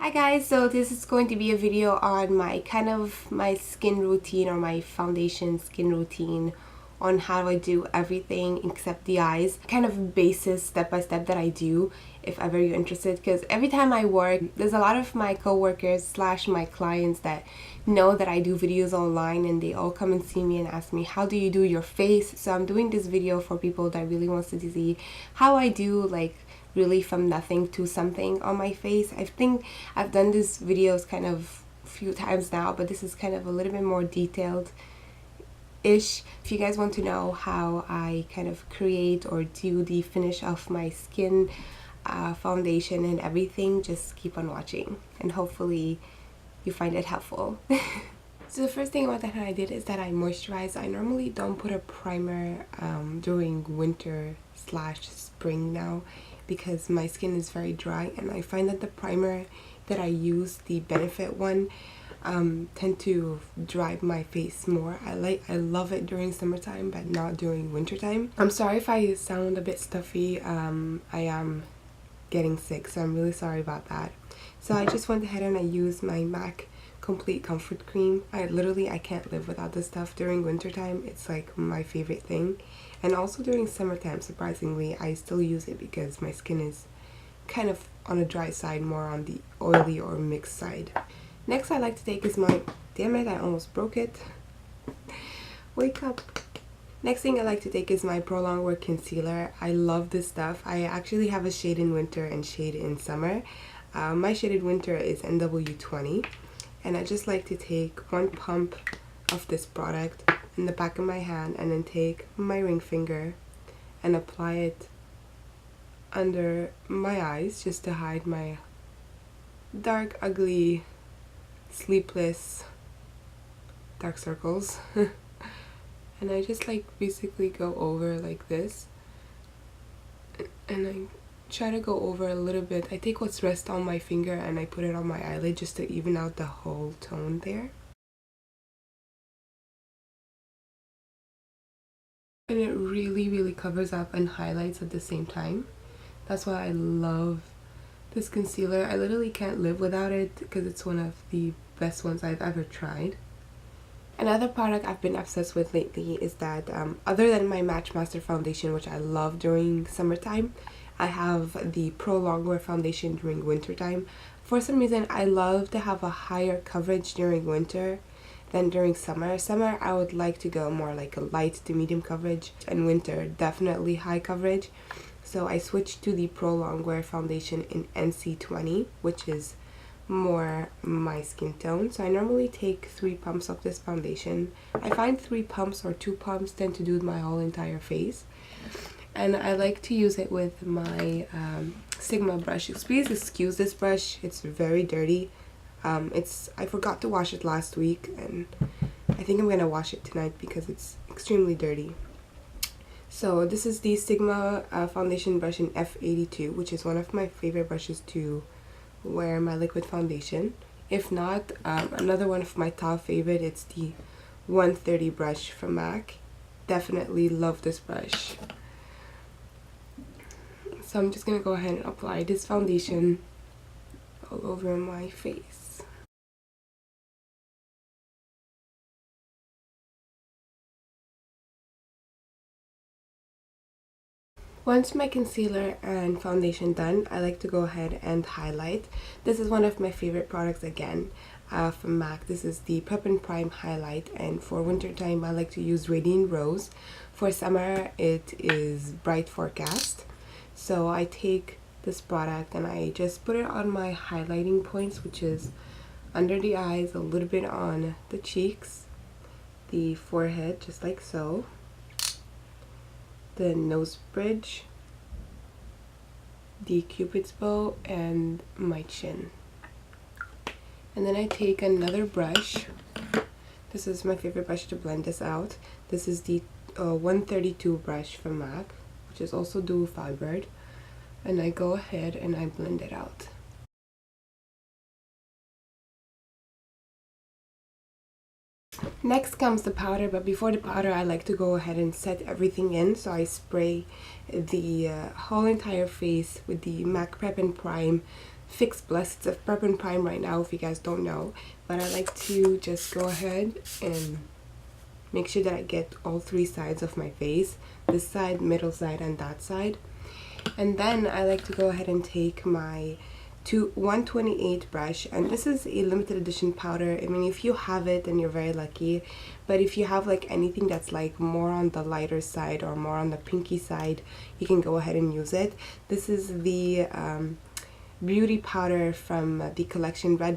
Hi guys, so this is going to be a video on my skin routine or my foundation skin routine on how I do everything except the eyes. Kind of basis step by step that I do if ever you're interested, because every time I work, there's a lot of my co-workers slash my clients that know that I do videos online and they all come and see me and ask me, how do you do your face? So I'm doing this video for people that really wants to see how I do really from nothing to something on my face. I think I've done these videos kind of a few times now, but this is kind of a little bit more detailed ish. If you guys want to know how I kind of create or do the finish of my skin foundation and everything, just keep on watching and hopefully you find it helpful. So the first thing about that I did is that I moisturize. I normally don't put a primer during winter slash spring now because my skin is very dry, and I find that the primer that I use, the Benefit one, tend to dry my face more. I love it during summertime but not during wintertime. I'm sorry if I sound a bit stuffy. I am getting sick, so I'm really sorry about that. So I just went ahead and I used my MAC Complete Comfort Cream. I can't live without this stuff during wintertime. It's like my favorite thing. And also during summertime, surprisingly, I still use it because my skin is kind of on the dry side, more on the oily or mixed side. Next I like to take is my, damn it, I almost broke it. Wake up. Next thing I like to take is my Pro Longwear Concealer. I love this stuff. I actually have a shade in winter and shade in summer. My shade in winter is NW20. And I just like to take one pump of this product in the back of my hand and then take my ring finger and apply it under my eyes just to hide my dark, ugly, sleepless dark circles. And I just basically go over like this, and I try to go over a little bit. I take what's rest on my finger and I put it on my eyelid just to even out the whole tone there. And it really covers up and highlights at the same time. That's why I love this concealer. I literally can't live without it because it's one of the best ones I've ever tried. Another product I've been obsessed with lately is that other than my Matchmaster foundation, which I love during summertime, I have the Pro Longwear foundation during wintertime. For some reason, I love to have a higher coverage during winter than during summer. Summer, I would like to go more like a light to medium coverage, and winter, definitely high coverage. So I switched to the Pro Longwear foundation in NC20, which is more my skin tone. So I normally take 3 pumps of this foundation. I find 3 pumps or 2 pumps tend to do my whole entire face. And I like to use it with my Sigma brush. Please excuse this brush, it's very dirty. I forgot to wash it last week, and I think I'm gonna wash it tonight because it's extremely dirty. So this is the Sigma foundation brush in F82, which is one of my favorite brushes to wear my liquid foundation. If not, another one of my top favorite, it's the 130 brush from MAC. Definitely love this brush. So I'm just gonna go ahead and apply this foundation all over my face. Once my concealer and foundation done, I like to go ahead and highlight. This is one of my favorite products again from MAC. This is the prep+prime highlight, and for winter time I like to use Radiante Rose. For summer it is Bright Forecast. So I take this product and I just put it on my highlighting points, which is under the eyes, a little bit on the cheeks, the forehead, just like so, the nose bridge, the cupid's bow, and my chin. And then I take another brush. This is my favorite brush to blend this out. This is the 132 brush from MAC, which is also dual fibered, and I go ahead and I blend it out. Next comes the powder, but before the powder I like to go ahead and set everything in. So I spray the whole entire face with the MAC Prep+Prime Fix Plus. It's a prep and prime right now if you guys don't know, but I like to just go ahead and make sure that I get all three sides of my face, this side, middle side, and that side. And then I like to go ahead and take my 128 brush, and this is a limited edition powder. I mean, if you have it then you're very lucky, but if you have like anything that's like more on the lighter side or more on the pinky side, you can go ahead and use it. This is the beauty powder from the collection Red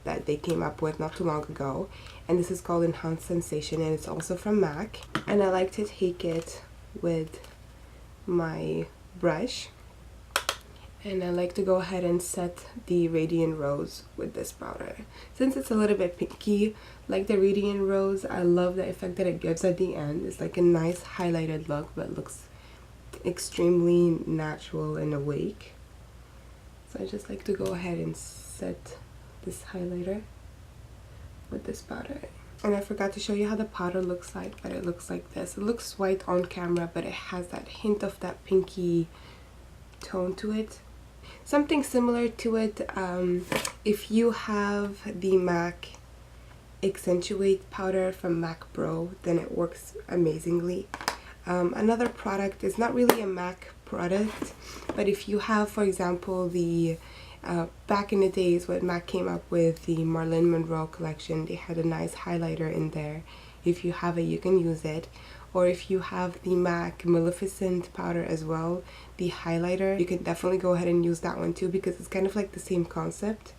that they came up with not too long ago, and this is called Enhanced Sensation, and it's also from MAC. And I like to take it with my brush, and I like to go ahead and set the Radiant Rose with this powder. Since it's a little bit pinky like the Radiant Rose, I love the effect that it gives at the end. It's like a nice highlighted look, but looks extremely natural and awake. So I just like to go ahead and set this highlighter with this powder. And I forgot to show you how the powder looks like, but it looks like this. It looks white on camera, but it has that hint of that pinky tone to it. Something similar to it, if you have the MAC Accentuate powder from Eyebrow, then it works amazingly. Another product is not really a MAC product, but if you have, for example, the back in the days when MAC came up with the Marilyn Monroe collection, they had a nice highlighter in there. If you have it, you can use it. Or if you have the MAC Maleficent powder as well, the highlighter, you can definitely go ahead and use that one too, because it's kind of like the same concept.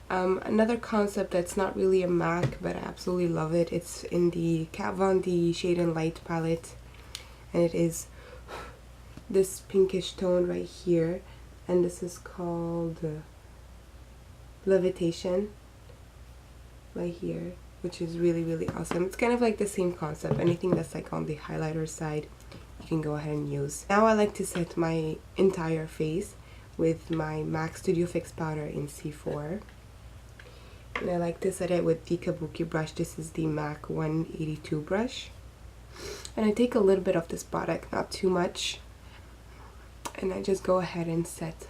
Another concept that's not really a MAC, but I absolutely love it, it's in the Kat Von D Shade and Light palette, and it is this pinkish tone right here, and this is called Levitation right here, which is really awesome. It's kind of like the same concept. Anything that's like on the highlighter side, you can go ahead and use. Now I like to set my entire face with my MAC Studio Fix powder in C4. And I like to set it with the Kabuki brush. This is the MAC 182 brush. And I take a little bit of this product, not too much, and I just go ahead and set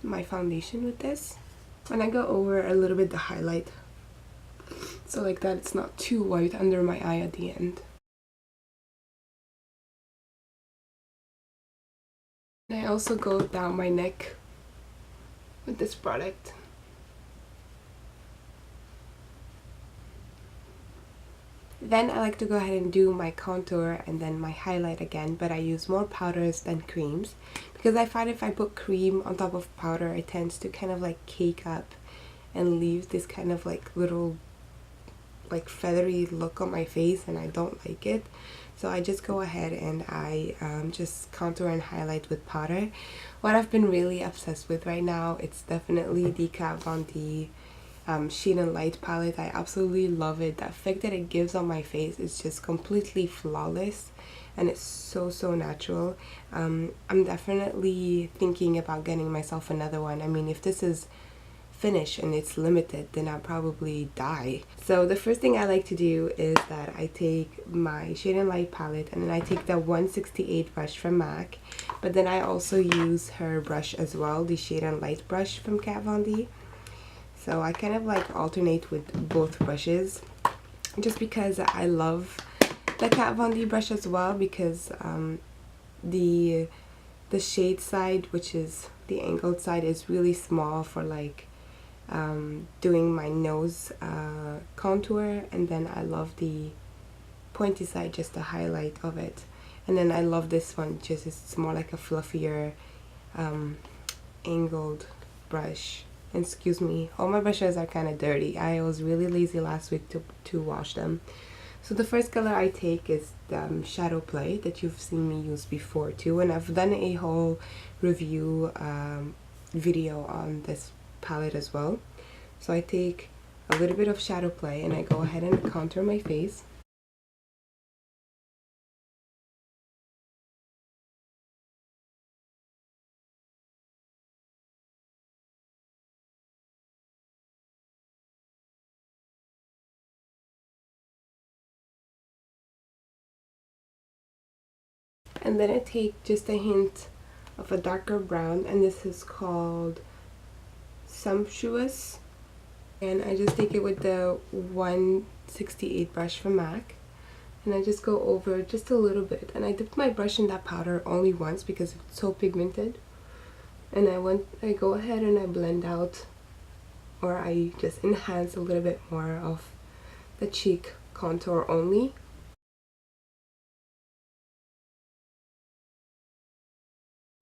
my foundation with this. And I go over a little bit the highlight, so like that it's not too white under my eye at the end. And I also go down my neck with this product. Then I like to go ahead and do my contour and then my highlight again, but I use more powders than creams, because I find if I put cream on top of powder, it tends to kind of like cake up and leave this kind of like little like feathery look on my face, and I don't like it. So I just go ahead and I just contour and highlight with powder. What I've been really obsessed with right now, it's definitely the Kat Von D Shade and Light palette. I absolutely love it. The effect that it gives on my face is just completely flawless, and it's so natural. I'm definitely thinking about getting myself another one. I mean, if this is finished and it's limited, then I'll probably die. So the first thing I like to do is that I take my Shade and Light palette, and then I take the 168 brush from MAC, but then I also use her brush as well, the Shade and Light brush from Kat Von D. So I kind of like alternate with both brushes, just because I love the Kat Von D brush as well, because the shade side, which is the angled side, is really small for like doing my nose contour, and then I love the pointy side, just the highlight of it. And then I love this one, just it's more like a fluffier angled brush. And excuse me, all my brushes are kind of dirty. I was really lazy last week to wash them. So the first color I take is the Shadow Play that you've seen me use before too, and I've done a whole review video on this palette as well. So I take a little bit of Shadow Play and I go ahead and contour my face. And then I take just a hint of a darker brown, and this is called Sumptuous. And I just take it with the 168 brush from MAC, and I just go over just a little bit, and I dipped my brush in that powder only once because it's so pigmented, and I go ahead and I blend out, or I just enhance a little bit more of the cheek contour only.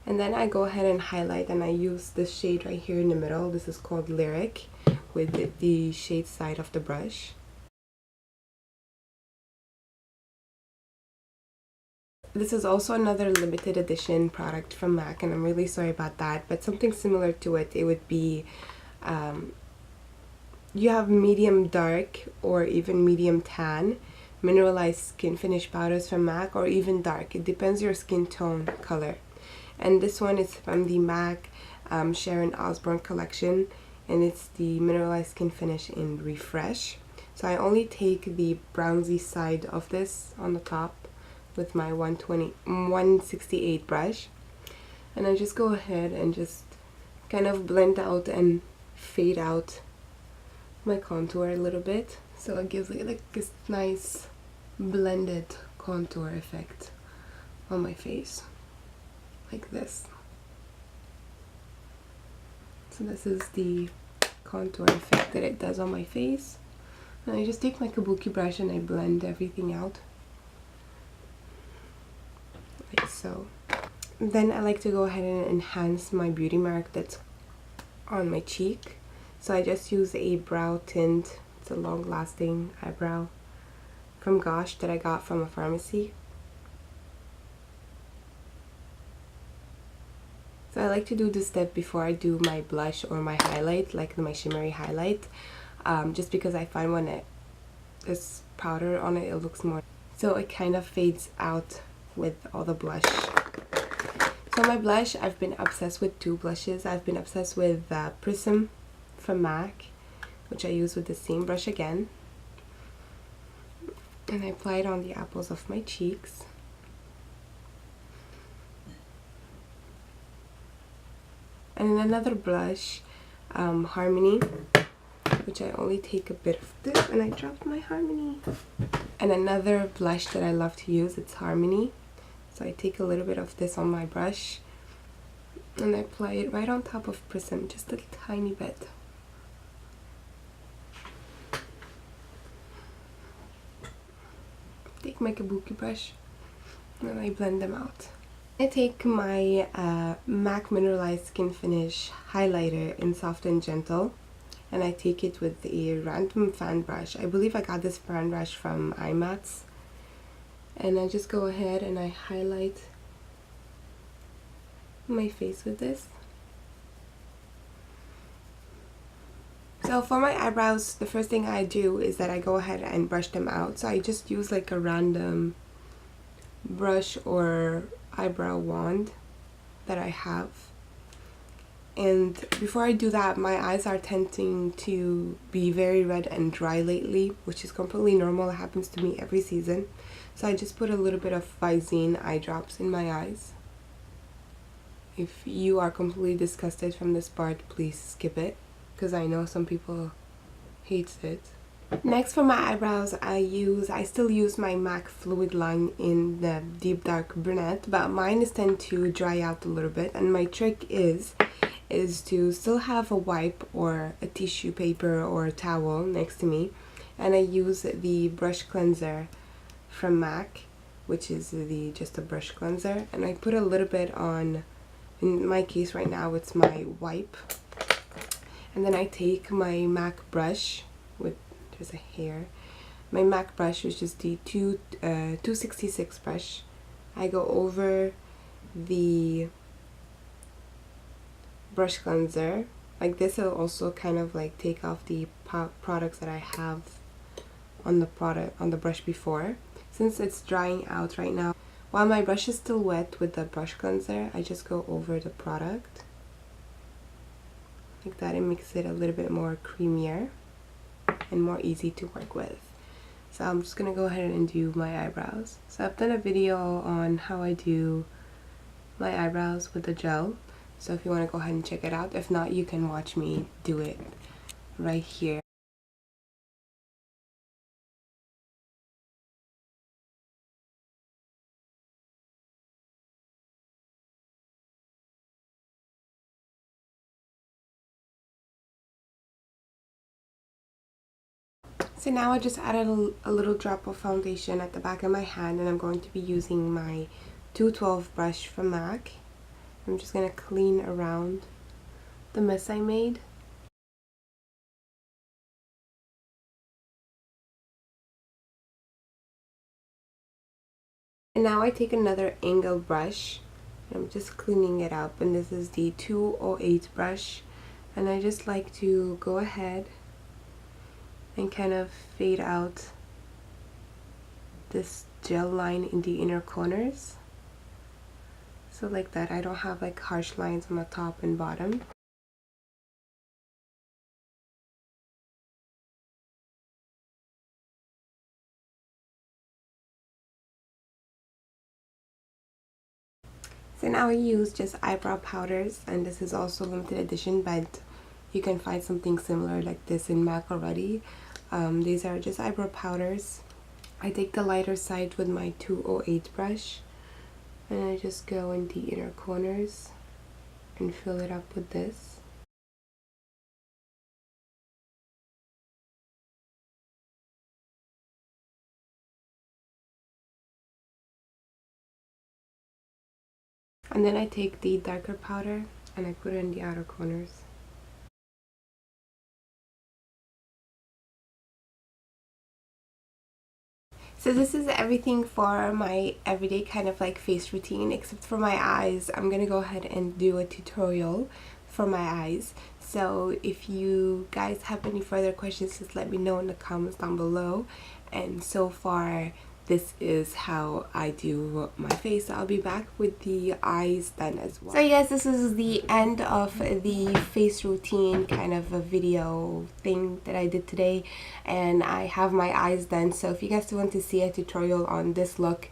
And then I go ahead and highlight, and I use this shade right here in the middle. This is called Lyric, with the shade side of the brush. This is also another limited edition product from MAC, and I'm really sorry about that, but something similar to it, it would be, you have medium dark or even medium tan mineralized skin finish powders from MAC, or even dark. It depends your skin tone color. And this one is from the MAC Sharon Osborne collection, and it's the mineralized skin finish in Refresh. So I only take the brownsy side of this on the top with my 168 brush, and I just go ahead and just kind of blend out and fade out my contour a little bit, so it gives like this nice blended contour effect on my face, like this. So this is the contour effect that it does on my face, and I just take my kabuki brush and I blend everything out like so. Then I like to go ahead and enhance my beauty mark that's on my cheek. So I just use a brow tint. It's a long-lasting eyebrow from Gosh that I got from a pharmacy. So I like to do this step before I do my blush or my highlight, like my shimmery highlight, just because I find when there's powder on it, it looks more, so it kind of fades out with all the blush. So my blush, I've been obsessed with two blushes. I've been obsessed with Prisme from MAC, which I use with the same brush again, and I apply it on the apples of my cheeks. And another blush, Harmony, which I only take a bit of this, and I dropped my Harmony. And another blush that I love to use, it's Harmony. So I take a little bit of this on my brush, and I apply it right on top of Prisme, just a tiny bit. Take my kabuki brush, and I blend them out. I take my MAC Mineralized Skin Finish highlighter in Soft and Gentle, and I take it with a random fan brush. I believe I got this fan brush from iMats. And I just go ahead and I highlight my face with this. So for my eyebrows, the first thing I do is that I go ahead and brush them out. So I just use like a random brush or eyebrow wand that I have. And before I do that, my eyes are tending to be very red and dry lately, which is completely normal. It happens to me every season. So I just put a little bit of Visine eye drops in my eyes. If you are completely disgusted from this part, please skip it, because I know some people hate it. Next, for my eyebrows, I still use my MAC Fluid Line in the Deep Dark Brunette, but mine is tend to dry out a little bit, and my trick is to still have a wipe or a tissue paper or a towel next to me, and I use the brush cleanser from MAC, which is just a brush cleanser, and I put a little bit on, in my case right now it's my wipe, and then I take my MAC brush with, there's a hair, my MAC brush, which is the 266 brush. I go over the brush cleanser like this. Will also kind of like take off the products that I have on the brush before. Since it's drying out right now, while my brush is still wet with the brush cleanser, I just go over the product like that. It makes it a little bit more creamier and more easy to work with. So I'm just gonna go ahead and do my eyebrows. So I've done a video on how I do my eyebrows with the gel. So if you want to go ahead and check it out, if not, you can watch me do it right here. So now I just added a little drop of foundation at the back of my hand, and I'm going to be using my 212 brush from MAC. I'm just going to clean around the mess I made. And now I take another angle brush. I'm just cleaning it up, and this is the 208 brush, and I just like to go ahead and kind of fade out this gel line in the inner corners. So like that, I don't have like harsh lines on the top and bottom. So now I use just eyebrow powders, and this is also limited edition, but you can find something similar like this in MAC already. These are just eyebrow powders. I take the lighter side with my 208 brush, and I just go in the inner corners and fill it up with this. And then I take the darker powder and I put it in the outer corners. So this is everything for my everyday kind of like face routine, except for my eyes. I'm gonna go ahead and do a tutorial for my eyes. So if you guys have any further questions, just let me know in the comments down below. And so far, this is how I do my face. I'll be back with the eyes done as well. So yes, this is the end of the face routine kind of a video thing that I did today, and I have my eyes done. So if you guys want to see a tutorial on this look,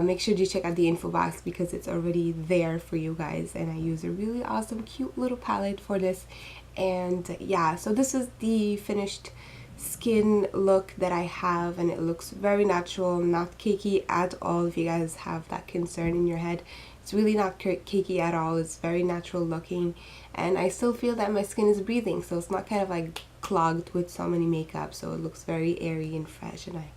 make sure to check out the info box because it's already there for you guys, and I use a really awesome cute little palette for this. And yeah, so this is the finished skin look that I have, and it looks very natural, not cakey at all. If you guys have that concern in your head, it's really not cakey at all. It's very natural looking, and I still feel that my skin is breathing, so it's not kind of like clogged with so many makeup, so it looks very airy and fresh, and I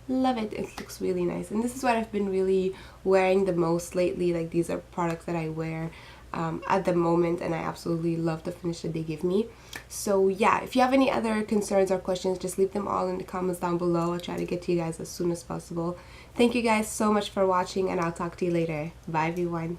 love it. It looks really nice, and this is what I've been really wearing the most lately. Like, these are products that I wear at the moment, and I absolutely love the finish that they give me. So yeah, if you have any other concerns or questions, just leave them all in the comments down below. I'll try to get to you guys as soon as possible. Thank you guys so much for watching, and I'll talk to you later. Bye everyone.